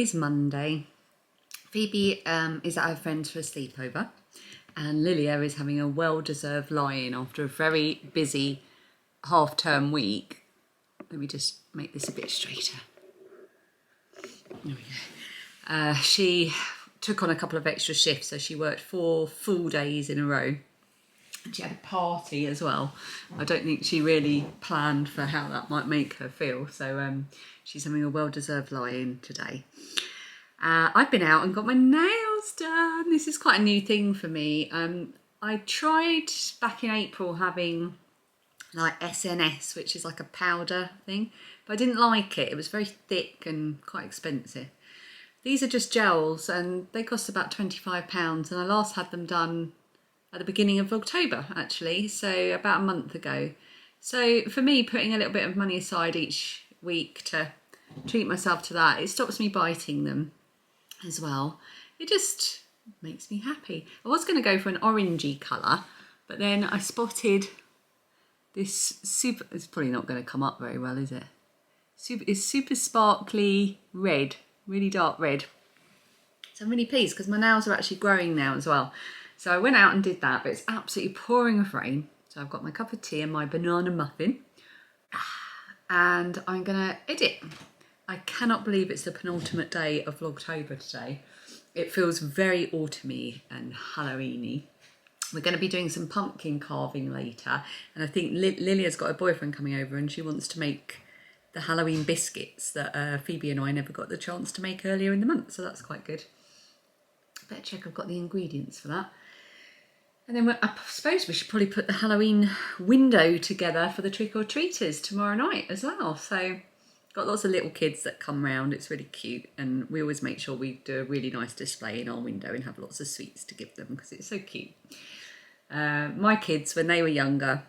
is Monday. Phoebe is at her friend's for a sleepover, and Lilia is having a well-deserved lie-in after a very busy half-term week. Let me just make this a bit straighter. There we go. She took on a couple of extra shifts, so she worked 4 full days in a row. And she had a party as well. I don't think she really planned for how that might make her feel. So she's having a well-deserved lie-in today. I've been out and got my nails done. This is quite a new thing for me. I tried back in April having like SNS, which is like a powder thing, but I didn't like it. It was very thick and quite expensive. These are just gels and they cost about £25, and I last had them done at the beginning of Vlogtober, actually, so about a month ago. So for me, putting a little bit of money aside each week to treat myself to that, it stops me biting them as well. It just makes me happy. I was going to go for an orangey colour, but then I spotted this super, it's probably not going to come up very well, is it? It's super sparkly red, really dark red. So I'm really pleased because my nails are actually growing now as well. So I went out and did that, but it's absolutely pouring with rain. So I've got my cup of tea and my banana muffin, and I'm gonna edit. I cannot believe it's the penultimate day of Vlogtober today. It feels very autumny and Halloweeny. We're going to be doing some pumpkin carving later, and I think Lilia's got a boyfriend coming over and she wants to make the Halloween biscuits that Phoebe and I never got the chance to make earlier in the month, so that's quite good. Better check I've got the ingredients for that. And then I suppose we should probably put the Halloween window together for the trick-or-treaters tomorrow night as well. So got lots of little kids that come round. It's really cute, and we always make sure we do a really nice display in our window and have lots of sweets to give them because it's so cute. My kids, when they were younger,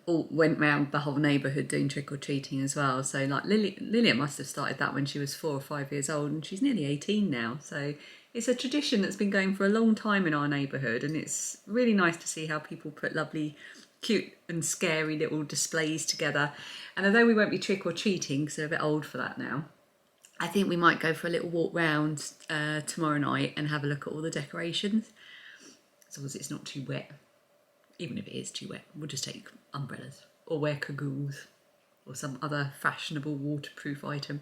all went round the whole neighbourhood doing trick-or-treating as well. So like Lilia must have started that when she was 4 or 5 years old, and she's nearly 18 now. So it's a tradition that's been going for a long time in our neighbourhood, and it's really nice to see how people put lovely, cute and scary little displays together. And although we won't be trick-or-treating because they're a bit old for that now, I think we might go for a little walk round tomorrow night and have a look at all the decorations. As long as it's not too wet. Even if it is too wet, we'll just take umbrellas or wear cagoons or some other fashionable waterproof item.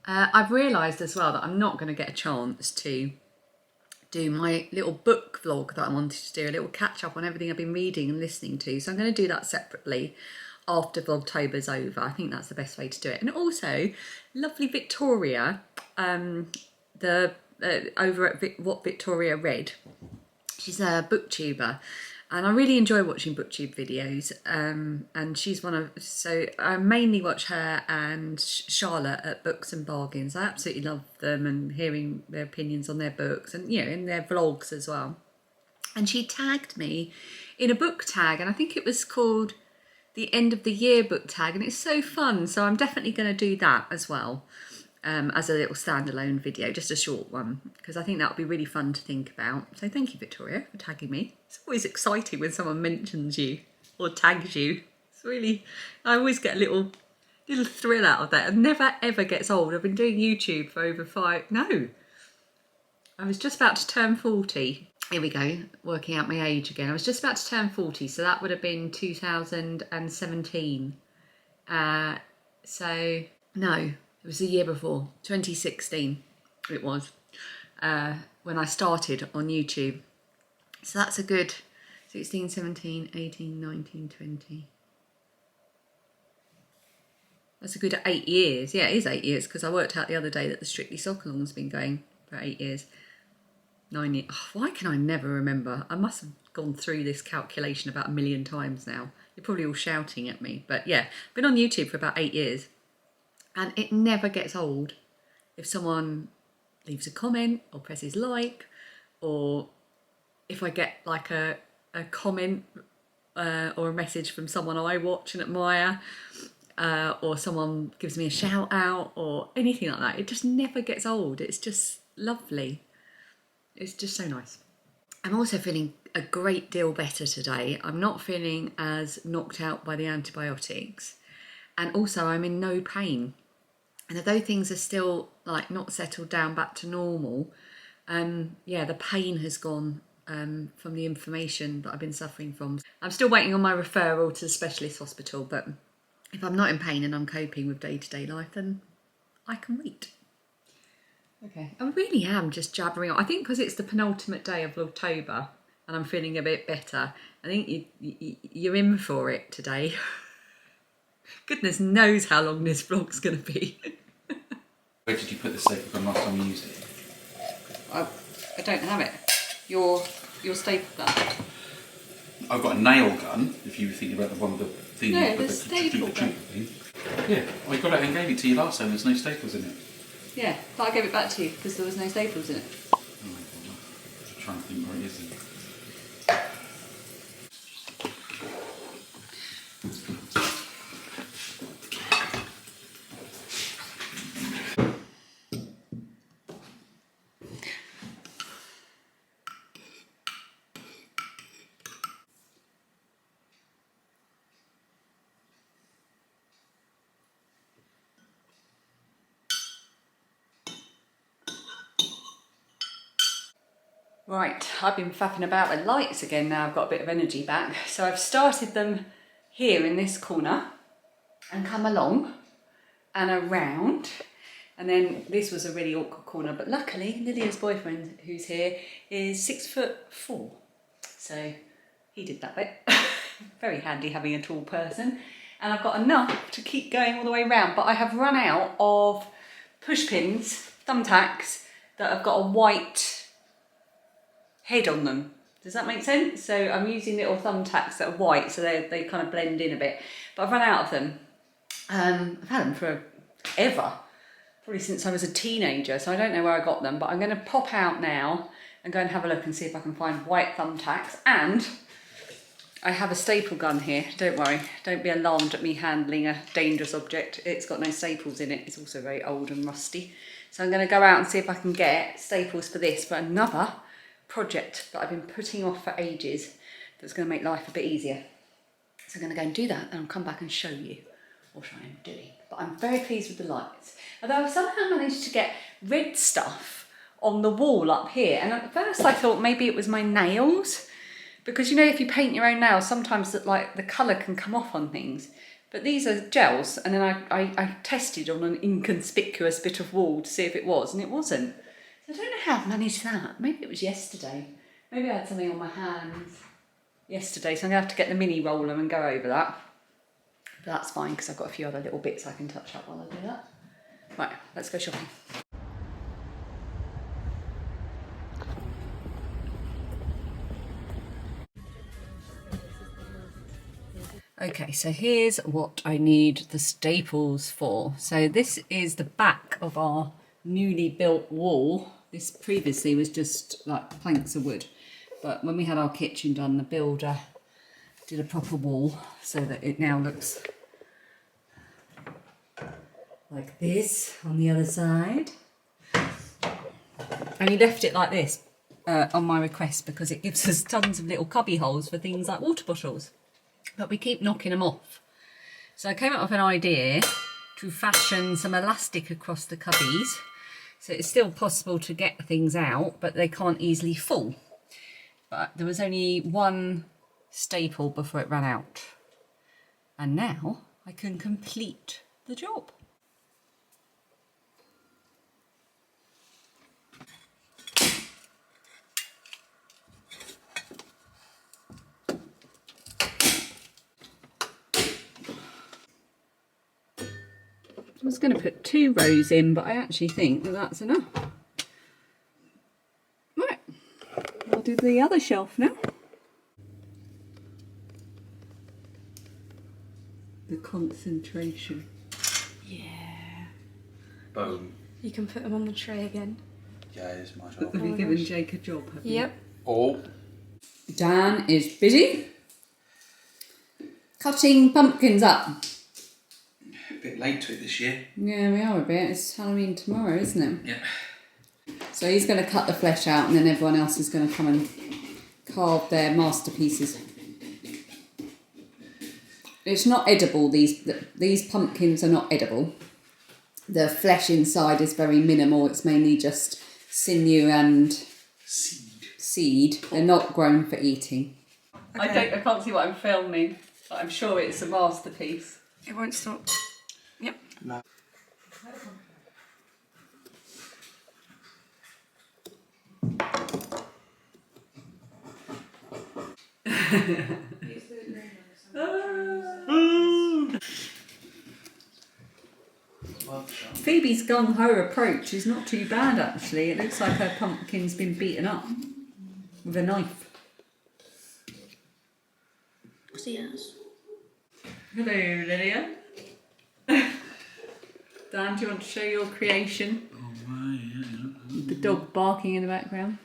I've realised as well that I'm not going to get a chance to do my little book vlog that I wanted to do, a little catch up on everything I've been reading and listening to. So I'm going to do that separately after Vlogtober's over. I think that's the best way to do it. And also, lovely Victoria, over at What Victoria Read, she's a booktuber, and I really enjoy watching booktube videos, and she's one of, so I mainly watch her and Charlotte at Books and Bargains. I absolutely love them and hearing their opinions on their books and, you know, in their vlogs as well. And she tagged me in a book tag, and I think it was called the End of the Year book tag, and it's so fun. So I'm definitely going to do that as well. As a little standalone video, just a short one, because I think that would be really fun to think about. So thank you, Victoria, for tagging me. It's always exciting when someone mentions you or tags you. It's really, I always get a little thrill out of that. It never ever gets old. I've been doing YouTube for over I was just about to turn 40. Here we go, working out my age again. I was just about to turn 40, so that would have been 2017. So, no. It was the year before, 2016 it was, when I started on YouTube. So that's a good 16, 17, 18, 19, 20. That's a good 8 years. Yeah, it is 8 years, because I worked out the other day that the Strictly Soccer-Along's been going for 8 years. 9 years. Oh, why can I never remember? I must have gone through this calculation about 1 million times now. You're probably all shouting at me. But yeah, I've been on YouTube for about 8 years. And it never gets old if someone leaves a comment or presses like, or if I get like a comment or a message from someone I watch and admire, or someone gives me a shout out or anything like that. It just never gets old. It's just lovely. It's just so nice. I'm also feeling a great deal better today. I'm not feeling as knocked out by the antibiotics, and also I'm in no pain. And although things are still like not settled down back to normal, yeah, the pain has gone from the inflammation that I've been suffering from. I'm still waiting on my referral to the specialist hospital, but if I'm not in pain and I'm coping with day-to-day life, then I can wait. Okay, I really am just jabbering on. I think because it's the penultimate day of Vlogtober and I'm feeling a bit better, I think you're in for it today. Goodness knows how long this vlog's going to be. Where did you put the staple gun last time you used it? I don't have it. Your staple gun. I've got a nail gun, if you were thinking about the one with the thing. No, with the staple gun. thing. Yeah, I got it and gave it to you last time, there's no staples in it. Yeah, but I gave it back to you because there was no staples in it. Oh my God, I'm trying to think where it is. Right, I've been faffing about with lights again now. I've got a bit of energy back. So I've started them here in this corner and come along and around. And then this was a really awkward corner, but luckily Lydia's boyfriend, who's here, is 6'4". So he did that bit. Very handy having a tall person. And I've got enough to keep going all the way around, but I have run out of push pins, thumbtacks, that have got a white head on them. Does that make sense? So I'm using little thumbtacks that are white, so they kind of blend in a bit. But I've run out of them. I've had them for ever, probably since I was a teenager, so I don't know where I got them, but I'm going to pop out now and go and have a look and see if I can find white thumbtacks. And I have a staple gun here, don't worry, don't be alarmed at me handling a dangerous object. It's got no staples in it, it's also very old and rusty. So I'm going to go out and see if I can get staples for this, for another project that I've been putting off for ages that's going to make life a bit easier. So I'm going to go and do that and I'll come back and show you what I am doing. But I'm very pleased with the lights. Although I've somehow managed to get red stuff on the wall up here, and at first I thought maybe it was my nails, because you know if you paint your own nails sometimes that like the colour can come off on things. But these are gels, and then I tested on an inconspicuous bit of wall to see if it was, and it wasn't. I don't know how I've managed that. Maybe it was yesterday. Maybe I had something on my hands yesterday, so I'm going to have to get the mini roller and go over that. But that's fine because I've got a few other little bits I can touch up while I do that. Right, let's go shopping. Okay, so here's what I need the staples for. So this is the back of our newly built wall. This previously was just like planks of wood, but when we had our kitchen done, the builder did a proper wall so that it now looks like this on the other side. And he left it like this on my request because it gives us tons of little cubby holes for things like water bottles, but we keep knocking them off. So I came up with an idea to fashion some elastic across the cubbies, so it's still possible to get things out, but they can't easily fall. But there was only one staple before it ran out. And now I can complete the job. I was going to put 2 rows in, but I actually think that that's enough. Right, I'll do the other shelf now. The concentration. Yeah. Boom. You can put them on the tray again. Yeah, it's my job. Have you given Jake a job, have you? Yep. Oh. Dan is busy cutting pumpkins up. A bit late to it this year. Yeah, we are a bit. It's Halloween tomorrow, isn't it? Yeah. So he's going to cut the flesh out and then everyone else is going to come and carve their masterpieces. It's not edible, these pumpkins are not edible. The flesh inside is very minimal. It's mainly just sinew and seed. They're not grown for eating. Okay. I can't see what I'm filming, but I'm sure it's a masterpiece. It won't stop. Yep. No. Phoebe's gung-ho approach is not too bad actually. It looks like her pumpkin's been beaten up with a knife. Yes. Hello, Lydia. Dan, do you want to show your creation? Oh my, yeah. The dog barking in the background.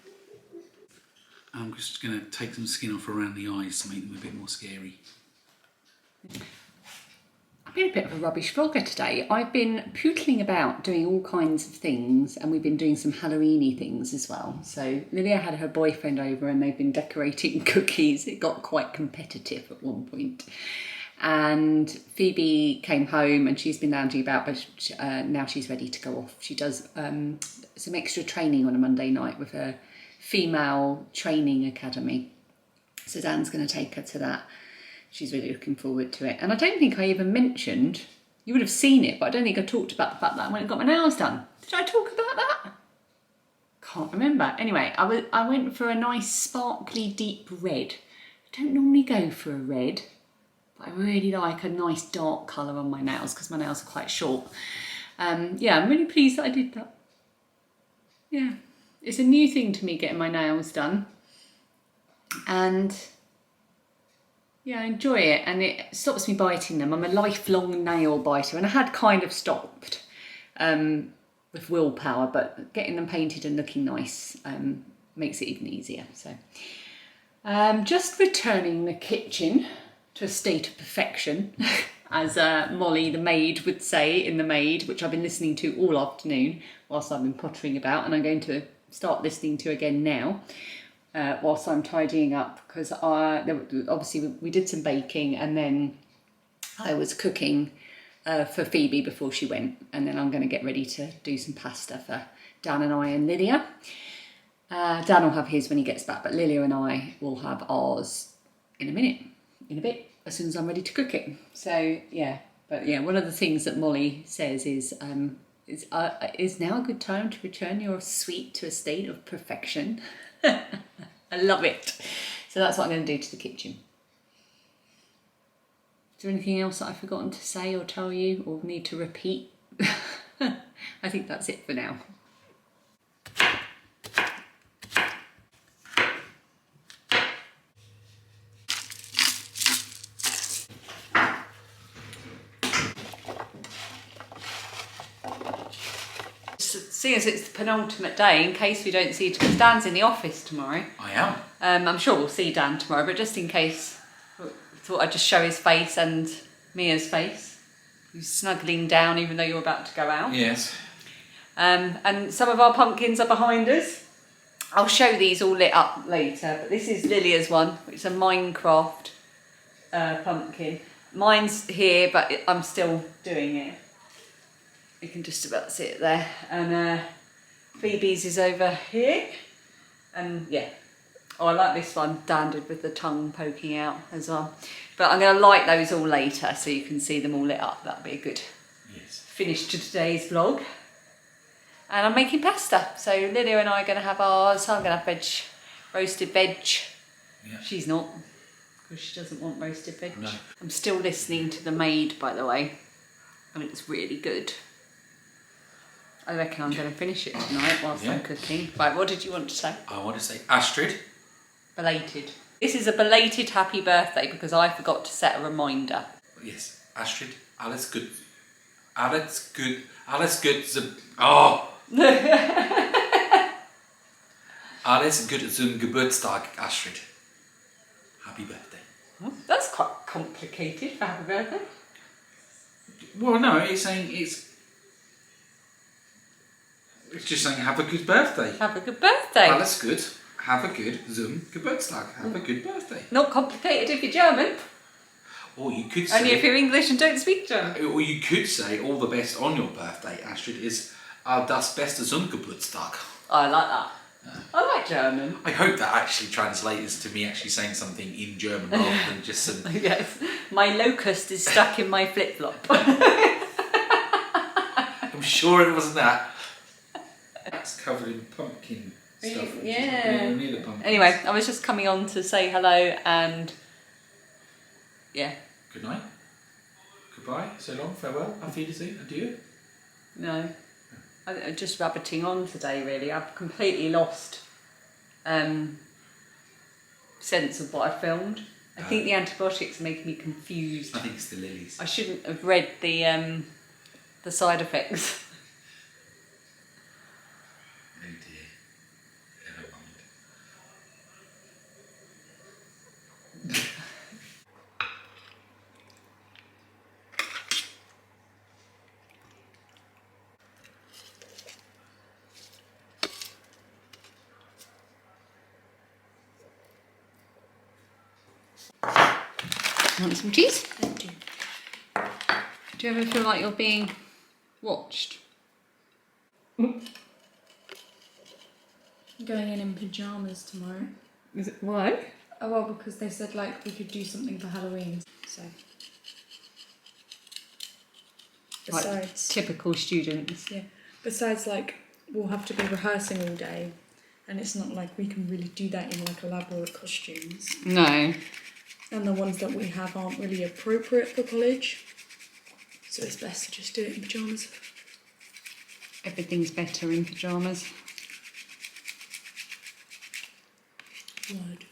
I'm just going to take some skin off around the eyes to make them a bit more scary. I've been a bit of a rubbish vlogger today. I've been pootling about doing all kinds of things, and we've been doing some Halloween-y things as well. So Lydia had her boyfriend over and they've been decorating cookies. It got quite competitive at one point. And Phoebe came home and she's been lounging about, but now she's ready to go off. She does some extra training on a Monday night with her female training academy. So Dan's going to take her to that. She's really looking forward to it. And I don't think I even mentioned, you would have seen it, but I don't think I talked about the fact that I went and got my nails done. Did I talk about that? Can't remember. Anyway, I went for a nice sparkly deep red. I don't normally go for a red, but I really like a nice dark colour on my nails because my nails are quite short. Yeah, I'm really pleased that I did that. Yeah, it's a new thing to me getting my nails done. And yeah, I enjoy it, and it stops me biting them. I'm a lifelong nail biter, and I had kind of stopped with willpower, but getting them painted and looking nice makes it even easier. So just returning the kitchen to a state of perfection, as Molly, the maid, would say in The Maid, which I've been listening to all afternoon whilst I've been pottering about, and I'm going to start listening to again now. Whilst I'm tidying up, because obviously we did some baking and then I was cooking for Phoebe before she went, and then I'm going to get ready to do some pasta for Dan and I and Lydia. Dan will have his when he gets back, but Lydia and I will have ours in a bit, as soon as I'm ready to cook it. So yeah, but yeah, one of the things that Molly says is now a good time to return your sweet to a state of perfection. I love it. So that's what I'm going to do to the kitchen. Is there anything else that I've forgotten to say or tell you or need to repeat? I think that's it for now. Seeing as it's the penultimate day, in case we don't see it, because Dan's in the office tomorrow. I am. I'm sure we'll see Dan tomorrow, but just in case, I thought I'd just show his face and Mia's face. He's snuggling down even though you're about to go out. Yes. And some of our pumpkins are behind us. I'll show these all lit up later, but this is Lilia's one, which is a Minecraft pumpkin. Mine's here, but I'm still doing it. You can just about see it there. And Phoebe's is over here. And yeah. Oh, I like this one, Dan did with the tongue poking out as well. But I'm going to light those all later so you can see them all lit up. That'll be a good finish to today's vlog. And I'm making pasta. So Lydia and I are going to have ours. I'm going to have roasted veg. Yeah. She's not, because she doesn't want roasted veg. No. I'm still listening to The Maid, by the way. I mean, it's really good. I reckon I'm going to finish it tonight whilst I'm cooking. Right, what did you want to say? I want to say Astrid. Belated. This is a belated happy birthday because I forgot to set a reminder. Yes, Astrid, alles gut. Alles gut. Alles gut. Oh! Alles gut zum Geburtstag, Astrid. Happy birthday. Oh, that's quite complicated for happy birthday. Well, no, it's saying it's just saying have a good birthday. Have a good birthday. Alles gut. Have a good zum Geburtstag. Have a good birthday. Not complicated if you're German. Or you could say... Only if you're English and don't speak German. Or you could say all the best on your birthday, Astrid, is das beste Geburtstag. I like that. I like German. I hope that actually translates to me actually saying something in German rather than just some... Yes. My locust is stuck in my flip-flop. I'm sure it wasn't that. It's covered in pumpkin stuff. Yeah. Near the pumpkins. Anyway, I was just coming on to say hello and... Yeah. Good night. Goodbye. So long. Farewell. Auf Wiedersehen. Adieu. No. I'm just rabbiting on today, really. I've completely lost sense of what I filmed. I think the antibiotics are making me confused. I think it's the lilies. I shouldn't have read the side effects. Oh dear. Never mind. Want some cheese? I do. Do you ever feel like you're being watched? I'm going in pyjamas tomorrow. Is it why? Oh well, because they said like we could do something for Halloween. So. Like Besides, typical students. yeah. Besides, like we'll have to be rehearsing all day, and it's not like we can really do that in like elaborate costumes. No. And the ones that we have aren't really appropriate for college. So it's best to just do it in pyjamas. Everything's better in pyjamas. Word.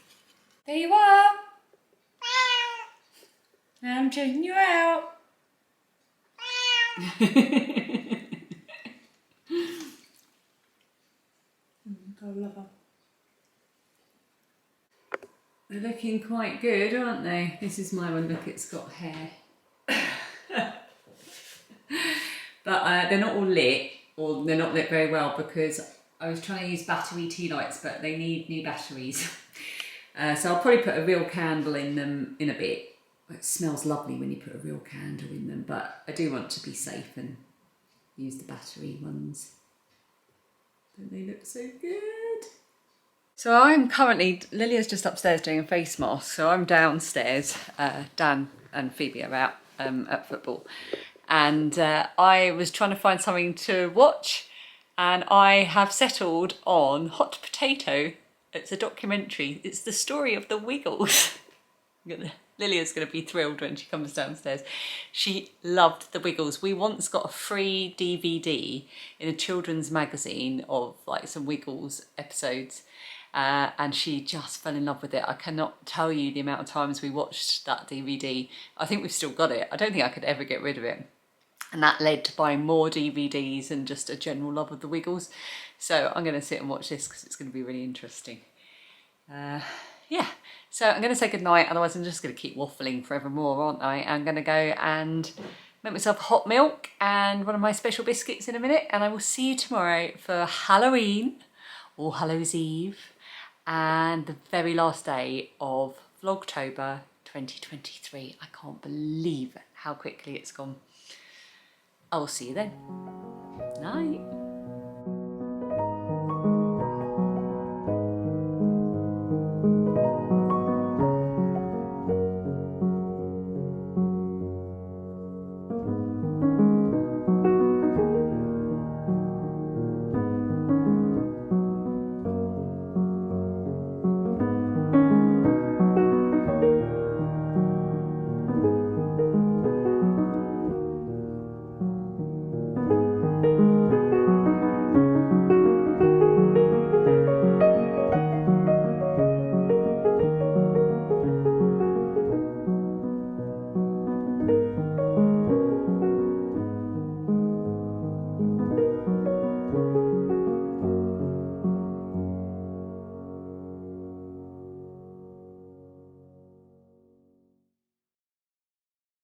There you are. I'm checking you out. I love her. They're looking quite good, aren't they? This is my one. Look, it's got hair. But they're not all lit, or they're not lit very well because I was trying to use battery tea lights, but they need new batteries. So I'll probably put a real candle in them in a bit. It smells lovely when you put a real candle in them, but I do want to be safe and use the battery ones. Don't they look so good? So I'm currently, Lilia's just upstairs doing a face mask, so I'm downstairs. Dan and Phoebe are out at football. And I was trying to find something to watch, and I have settled on Hot Potato. It's a documentary. It's the story of the Wiggles. Lilia's going to be thrilled when she comes downstairs. She loved the Wiggles. We once got a free DVD in a children's magazine of like some Wiggles episodes. And she just fell in love with it. I cannot tell you the amount of times we watched that DVD. I think we've still got it. I don't think I could ever get rid of it. And that led to buying more DVDs and just a general love of the Wiggles. So I'm going to sit and watch this because it's going to be really interesting. Yeah, so I'm going to say goodnight, otherwise I'm just going to keep waffling forevermore, aren't I? I'm going to go and make myself hot milk and one of my special biscuits in a minute, and I will see you tomorrow for Halloween, or Hallows Eve, and the very last day of Vlogtober 2023. I can't believe how quickly it's gone. I will see you then. Night.